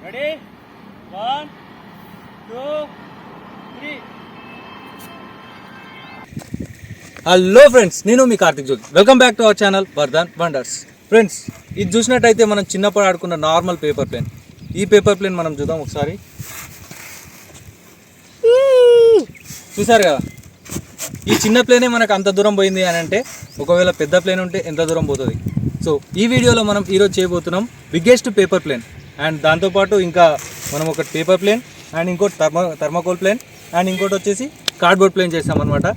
Ready 1 2 3 hello friends, నేను మీ Karthik Jogi. Welcome back to our channel Vardhan wonders. Friends, ఇది చూసినట్టయితే మనం చిన్నప్పుడు ఆడుకున్న నార్మల్ పేపర్ ప్లేన్. ఈ పేపర్ ప్లేన్ మనం చూద్దాం ఒకసారి. చూసారు కదా, ఈ చిన్న ప్లేనే మనకు అంత దూరం పోయింది అని అంటే ఒకవేళ పెద్ద ప్లేన్ ఉంటే ఎంత దూరం పోతుంది. సో ఈ వీడియోలో మనం ఈరోజు చేయబోతున్నాం బిగ్గెస్ట్ పేపర్ ప్లేన్. అండ్ దాంతోపాటు ఇంకా మనం ఒక పేపర్ ప్లేన్ అండ్ ఇంకోటి థర్మాకోల్ ప్లేన్ అండ్ ఇంకోటి వచ్చేసి కార్డ్బోర్డ్ ప్లేన్ చేస్తామన్నమాట.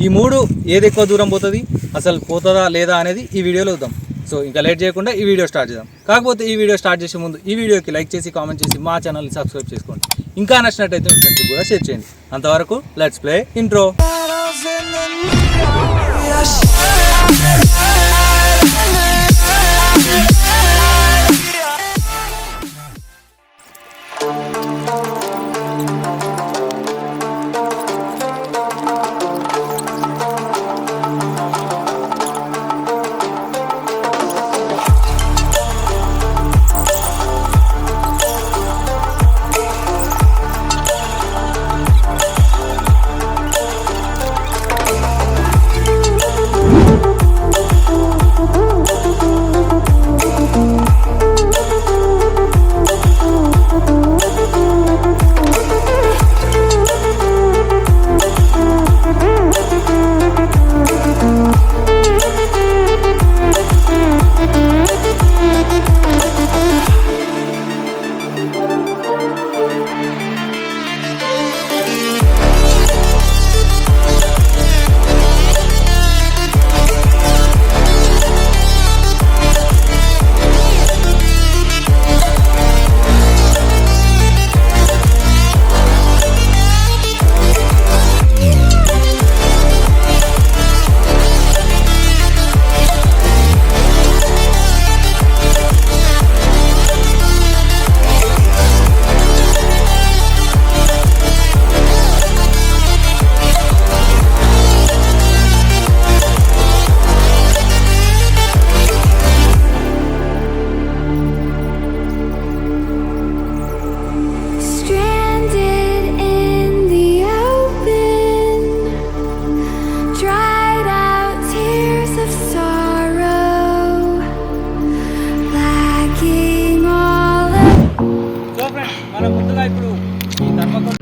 ఈ మూడు ఏది ఎక్కువ దూరం పోతుంది, అసలు పోతుందా లేదా అనేది ఈ వీడియోలో చూద్దాం. సో ఇంకా లేట్ చేయకుండా ఈ వీడియో స్టార్ట్ చేద్దాం. కాకపోతే ఈ వీడియో స్టార్ట్ చేసే ముందు ఈ వీడియోకి లైక్ చేసి కామెంట్ చేసి మా ఛానల్ని సబ్స్క్రైబ్ చేసుకోండి. ఇంకా నచ్చినట్టయితే మీ ఫ్రెండ్స్కి కూడా షేర్ చేయండి. అంతవరకు లెట్స్ ప్లే ఇంట్రో. మనం ముందుగా ఇప్పుడు ఈ థర్మాకోల్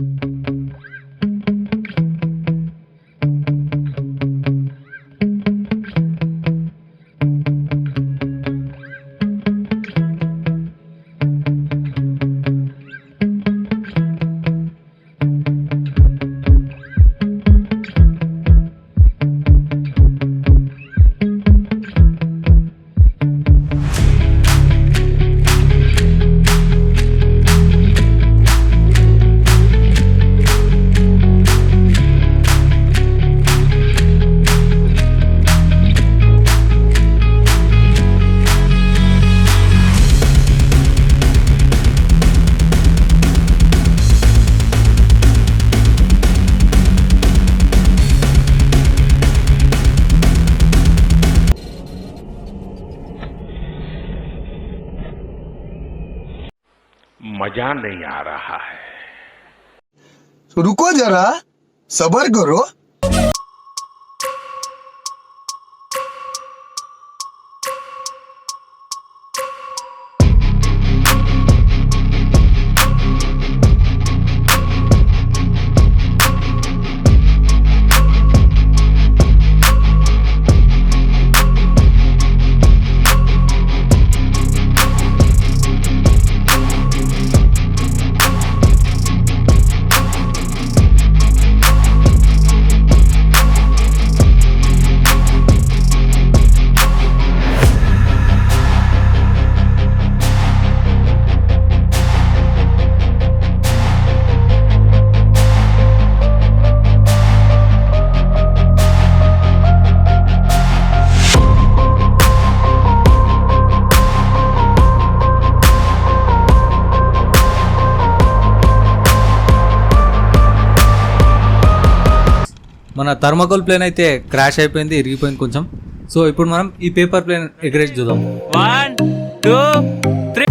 मजा नहीं आ रहा है. रुको जरा, सब्र करो. మన థర్మాకోల్ ప్లేన్ అయితే క్రాష్ అయిపోయింది, ఇరిగిపోయింది కొంచెం. సో ఇప్పుడు మనం ఈ పేపర్ ప్లేన్ ఎగరేసి చూద్దాం. 1 2 3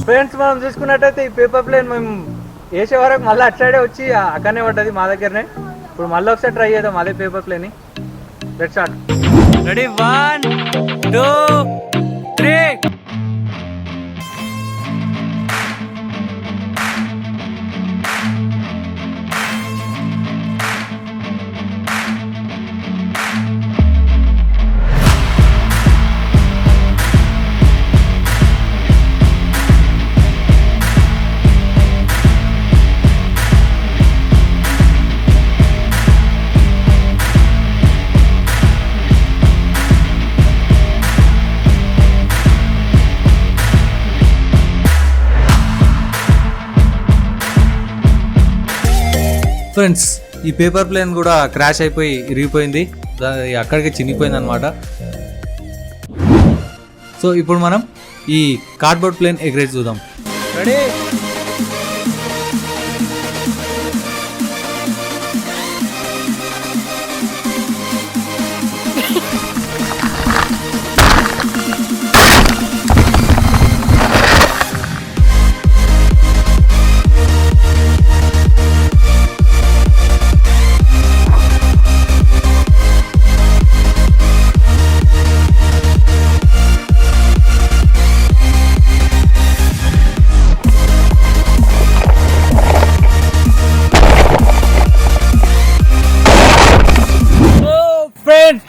ఫ్రెండ్స్ మనం చూసుకున్నట్టయితే ఈ పేపర్ ప్లేన్ మేము వేసే వరకు మళ్ళీ అటు సైడే వచ్చి అక్కడనే పడ్డది మా దగ్గరనే. ఇప్పుడు మళ్ళీ ఒకసారి ట్రై చేద్దాం అదే paper plane. Let's start. Ready 1 2 3. Friends ఈ పేపర్ ప్లేన్ కూడా క్రాష్ అయిపోయి ఇరిగిపోయింది, అక్కడికి చినిగిపోయింది అనమాట. సో ఇప్పుడు మనం ఈ కార్డ్బోర్డ్ ప్లేన్ ఎగరేసి చూద్దాం. రెడీ.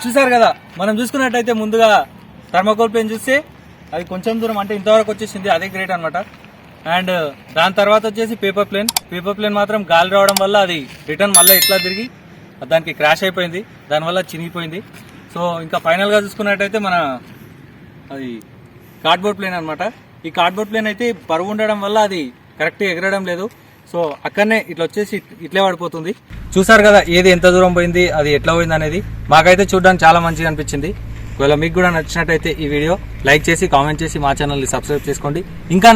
చూసారు కదా, మనం చూసుకున్నట్టయితే ముందుగా థర్మాకోల్ ప్లేన్ చూస్తే అది కొంచెం దూరం అంటే ఇంతవరకు వచ్చేసింది, అదే గ్రేట్ అనమాట. అండ్ దాని తర్వాత వచ్చేసి పేపర్ ప్లేన్ మాత్రం గాలి రావడం వల్ల అది రిటర్న్ మళ్ళీ ఇట్లా తిరిగి దానికి క్రాష్ అయిపోయింది, దానివల్ల చినిగిపోయింది. సో ఇంకా ఫైనల్గా చూసుకున్నట్టయితే మన అది కార్డ్బోర్డ్ ప్లేన్ అనమాట. ఈ కార్డ్బోర్డ్ ప్లేన్ అయితే బరువు ఉండడం వల్ల అది కరెక్ట్గా ఎగరడం లేదు. సో అక్కడనే ఇట్లా వచ్చేసి ఇట్లే పడిపోతుంది. చూసారు కదా ఏది ఎంత దూరం పోయింది, అది ఎట్లా పోయింది అనేది. మాకైతే చూడడానికి చాలా మంచిగా అనిపించింది. ఒకవేళ మీకు కూడా నచ్చినట్టయితే ఈ వీడియో లైక్ చేసి కామెంట్ చేసి మా ఛానల్ని సబ్స్క్రైబ్ చేసుకోండి. ఇంకా